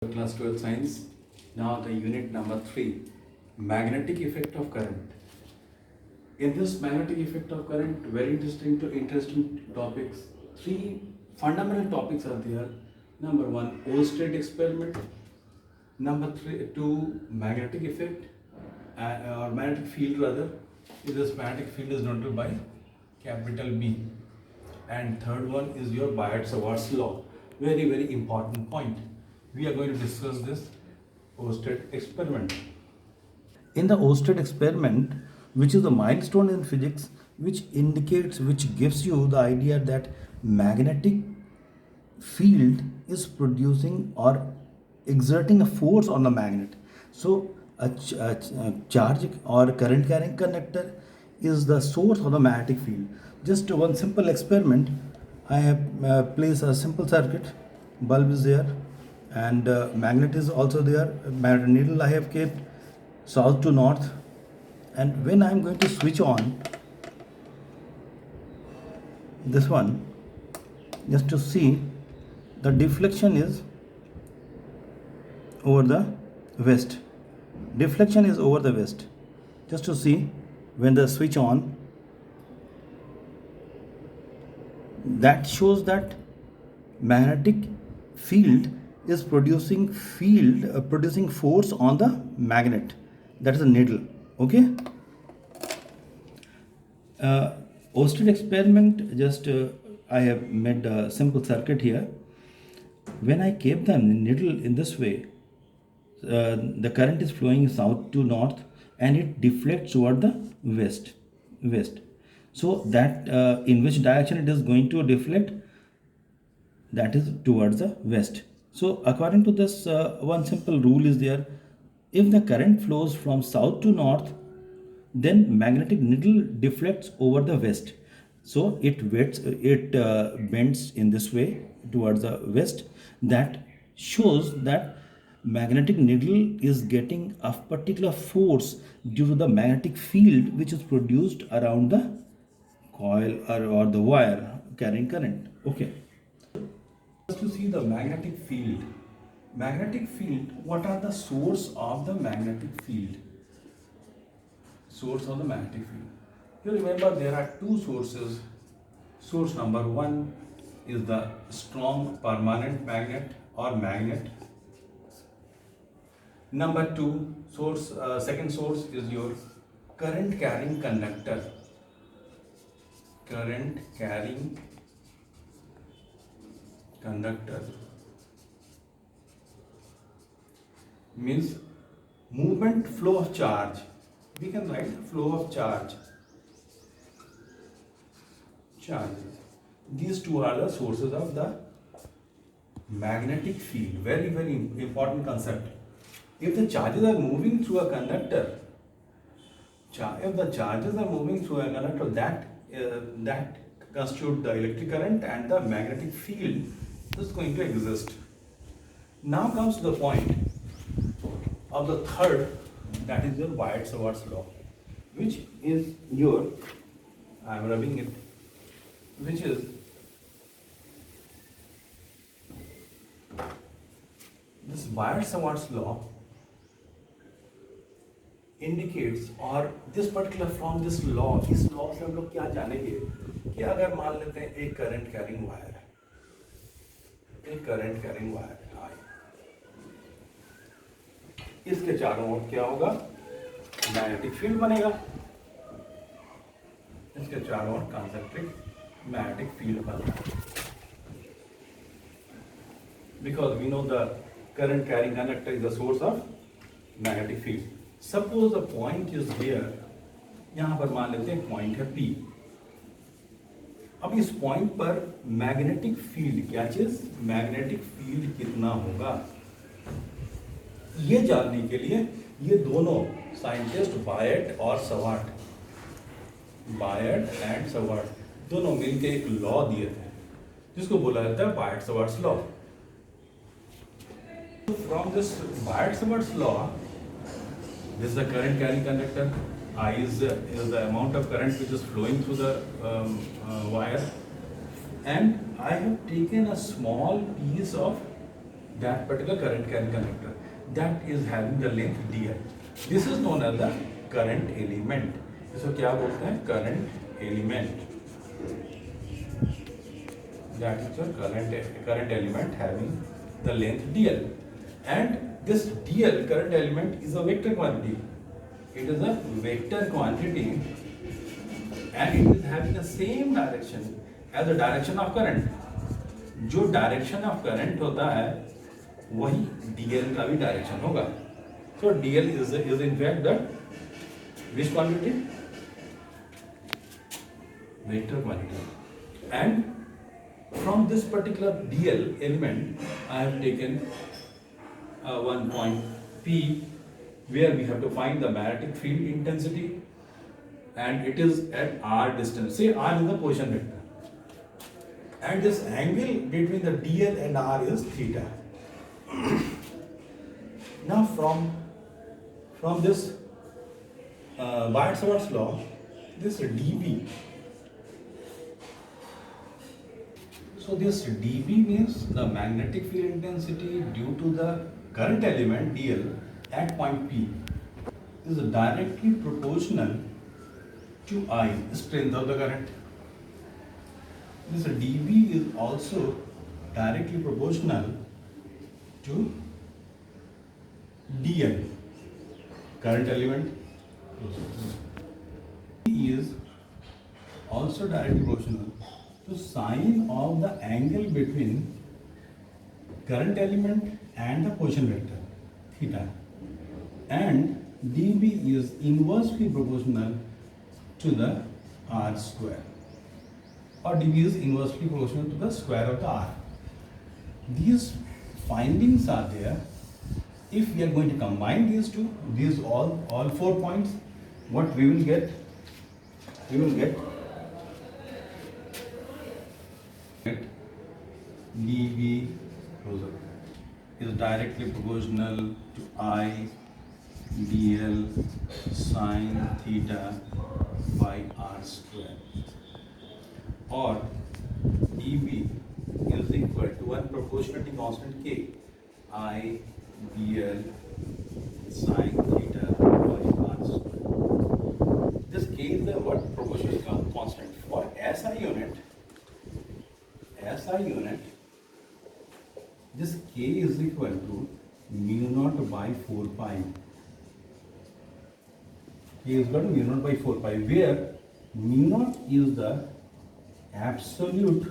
Class 12 science. Now the unit number 3, magnetic effect of current. In this magnetic effect of current, very interesting topics. Three fundamental topics are there. Number 1, Oersted experiment. Number 2, magnetic effect or magnetic field rather. This magnetic field is noted by capital B. And third one is your Biot-Savart's law. Very important point. We are going to discuss this Oersted experiment. In the Oersted experiment, which is a milestone in physics, which gives you the idea that magnetic field is producing or exerting a force on the magnet. So a charge or current carrying conductor is the source of the magnetic field. Just one simple experiment. I have placed a simple circuit. Bulb is there and magnet is also there. Magnet needle I have kept south to north, and when I am going to switch on this one, just to see, the deflection is over the west. Deflection is over the west. Just to see, when the switch on, that shows that magnetic field is producing force on the magnet, that is a needle. Okay. Oersted experiment, just I have made a simple circuit here. When I keep the needle in this way, the current is flowing south to north and it deflects toward the west. So that in which direction it is going to deflect, that is towards the west. So according to this, one simple rule is there. If the current flows from south to north, then magnetic needle deflects over the west. So it bends in this way towards the west. That shows that magnetic needle is getting a particular force due to the magnetic field which is produced around the coil or the wire carrying current. Okay. To see the magnetic field. Magnetic field, what are the source of the magnetic field? Source of the magnetic field. You remember there are two sources. Source number 1 is the strong permanent magnet or magnet. Number 2 source, second source is your current carrying conductor. Current carrying conductor means movement, flow of charge. We can write flow of charge. Charges. These two are the sources of the magnetic field. Very important concept. If the charges are moving through a conductor, that constitute the electric current and the magnetic field is going to exist. Now comes to the point of the third, that is your Biot-Savart's law, which is your, I am rubbing it, which is this Biot-Savart's law indicates, or this particular from this law, इस law से हम लोग क्या जानेंगे कि अगर मान लेते हैं एक करंट कैरिंग वायर है, इसके चारों ओर क्या होगा, मैग्नेटिक फील्ड बनेगा, इसके चारों ओर कंसेंट्रिक मैग्नेटिक फील्ड बनेगा. Because we know the current carrying conductor is the source of magnetic field. Suppose the point is here, यहाँ पर मान लेते हैं पॉइंट है P. अब इस पॉइंट पर मैग्नेटिक फील्ड, क्या चीज, मैग्नेटिक फील्ड कितना होगा, ये जानने के लिए ये दोनों साइंटिस्ट बायट एंड सवार्ट दोनों मिलकर एक लॉ दिए थे जिसको बोला जाता है Biot-Savart's law. From this Biot-Savart's law, this is the current carrying conductor. I is the amount of current which is flowing through the wire, and I have taken a small piece of that particular current carrying conductor that is having the length dl. This is known as the current element. इसको क्या बोलते हैं? current element. That is the current element having the length dl, and this dl current element is a vector quantity. It is a vector quantity and it is having the same direction as the direction of current. जो direction of current होता है वही dl का भी direction होगा. So dl is in fact the which quantity? Vector quantity. And from this particular dl element I have taken one point P where we have to find the magnetic field intensity, and it is at r distance. Say r is the position vector, and this angle between the dl and r is theta. Now from this Weierstrass law, this dB, so this dB means the magnetic field intensity due to the current element dl at point P is directly proportional to I, strength of the current. This dB is also directly proportional to dl, current element. Is also directly proportional to sine of the angle between current element and the position vector theta, and dB is inversely proportional to the r square, or dB is inversely proportional to the square of the r. These findings are there. If we are going to combine these two, these all 4 points, what we will get? We will get dB is directly proportional to I dl sine theta by r square, or dB is equal to one proportionality constant k, I dl sine theta by r square. This k is the what proportionality constant for SI unit. This k is equal to mu naught by 4 pi. K is equal to mu naught by 4 pi, where mu naught is the absolute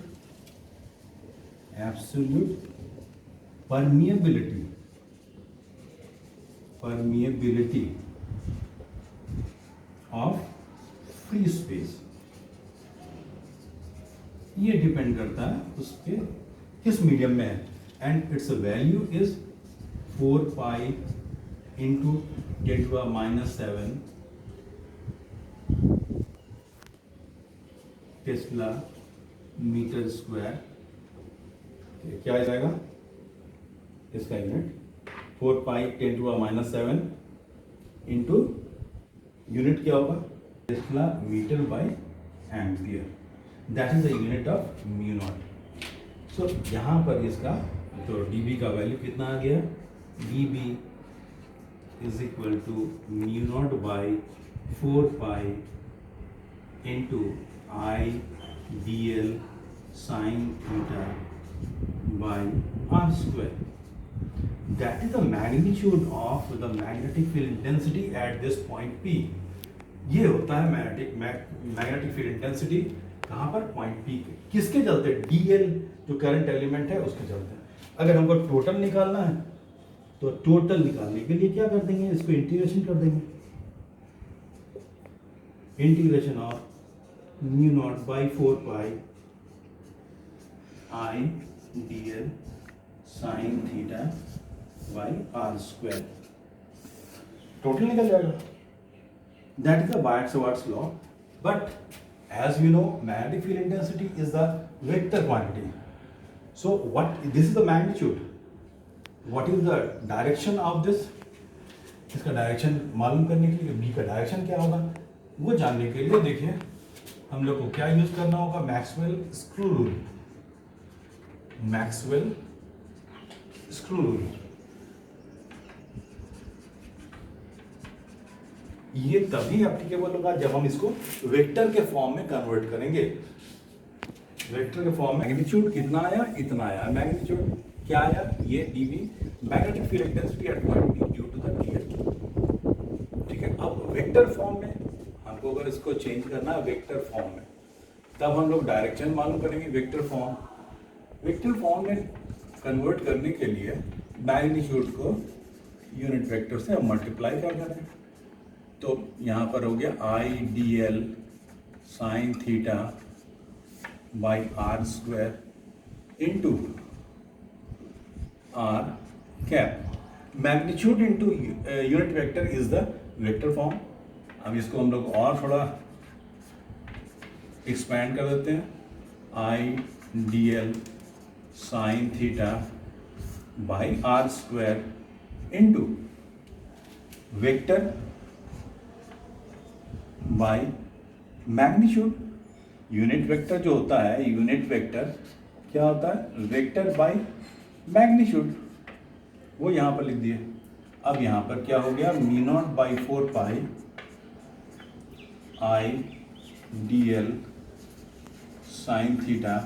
permeability of free space. ये depend करता है उस पे किस medium में है, and it's value is 4 pi into 10⁻⁷ tesla metre square. क्या आ जाएगा इसका यूनिट? 4 पाई 10⁻⁷ इंटू यूनिट क्या होगा? Tesla metre by ampere. That is the unit of mu naught. So यहाँ पर इसका तो dB का वैल्यू कितना आ गया? dB is equal to mu naught by 4 pi into I dl sin theta by r square. That is the magnitude of the magnetic field intensity at this point P. ये होता है magnetic field intensity कहाँ पर? Point P पे. किसके चलते? dl जो current element है उसके चलते. अगर हमको टोटल निकालना है तो टोटल निकालने के लिए क्या कर देंगे? इसको इंटीग्रेशन कर देंगे. Integration of mu naught by 4 pi I dl sin theta by r square. Total निकल जाएगा. That is the Weierstrass law. But as you know, magnetic field intensity is the vector quantity. So this is the magnitude. What is the direction of this? इसका direction मालूम करने के लिए B का direction क्या होगा वो जानने के लिए देखिए हम लोग को क्या यूज करना होगा? Maxwell screw rule. Maxwell screw rule. ये तभी एप्लीकेबल होगा जब हम इसको वेक्टर के फॉर्म में कन्वर्ट करेंगे। वेक्टर के फॉर्म में मैग्नीट्यूड कितना आया, इतना आया। मैग्नीट्यूड क्या आया, ये dv, magnetic field intensity at point P due to the dl। ठीक है, अब वेक्टर फॉर्म में हमको अगर इसको चेंज करना है वेक्टर फॉर्म में, तब हम लोग डायरेक्शन मालूम करेंगे। वेक्टर फॉर्म में कन्वर्ट करने के लिए मैग्नीट्यूड को यूनिट वेक्टर से हम मल्टीप्लाई कर देते हैं। तो यहाँ पर हो गया I d l sine theta by r square into r cap. Magnitude into unit vector is the vector form. अब इसको हम लोग और थोड़ा एक्सपैंड कर देते हैं। I d l sine theta by r square into vector by magnitude. Unit vector जो होता है, यूनिट वेक्टर क्या होता है, वेक्टर बाई मैग्नीट्यूड, वो यहाँ पर लिख दिए। अब यहाँ पर क्या हो गया, me not by 4 pi I d l sine theta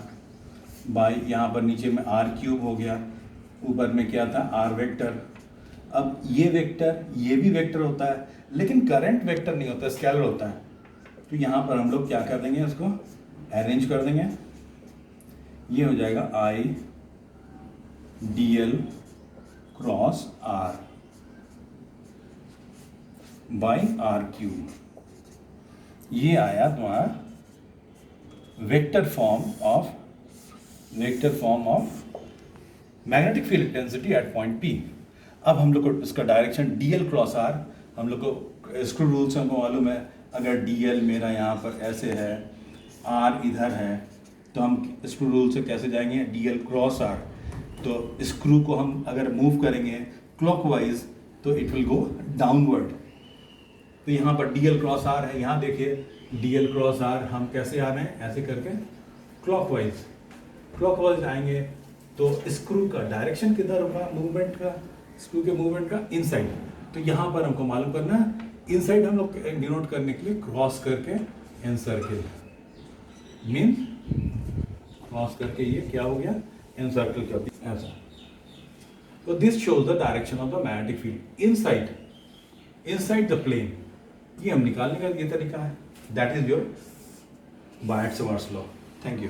by, यहाँ पर नीचे में आर क्यूब हो गया, ऊपर में क्या था, आर वेक्टर। अब ये वेक्टर, ये भी वेक्टर होता है, लेकिन करंट वेक्टर नहीं होता, स्केलर होता है। तो यहाँ पर हम लोग क्या कर देंगे, इसको अरेंज कर देंगे। ये हो जाएगा I d l cross r by r cube. ये आया तुम्हारा vector form of magnetic field intensity at point P। अब हम लोग को इसका डायरेक्शन dl क्रॉस r, हम लोग को स्क्रू रूल से हमको मालूम है। अगर dl मेरा यहाँ पर ऐसे है, r इधर है, तो हम स्क्रू रूल से कैसे जाएंगे, dl क्रॉस r। तो स्क्रू को हम अगर मूव करेंगे क्लॉकवाइज तो इट विल गो डाउनवर्ड। तो यहाँ पर dl क्रॉस r है, यहाँ देखिए dl क्रॉस r हम कैसे आ रहे हैं, ऐसे करके क्लॉकवाइज आएंगे। तो स्क्रू का डायरेक्शन किधर होगा, मूवमेंट का, स्क्रू के मूवमेंट का इनसाइड। तो यहाँ पर हमको मालूम करना है, इनसाइड हम लोग डिनोट करने के लिए क्रॉस करके एनसर्किल, मीन क्रॉस करके ये क्या हो गया, एनसर्किल कर दिया ऐसा। तो this shows the direction of the magnetic field inside the plane. ये हम निकालने का ये तरीका है। That is your Biot Savart's law. Thank you.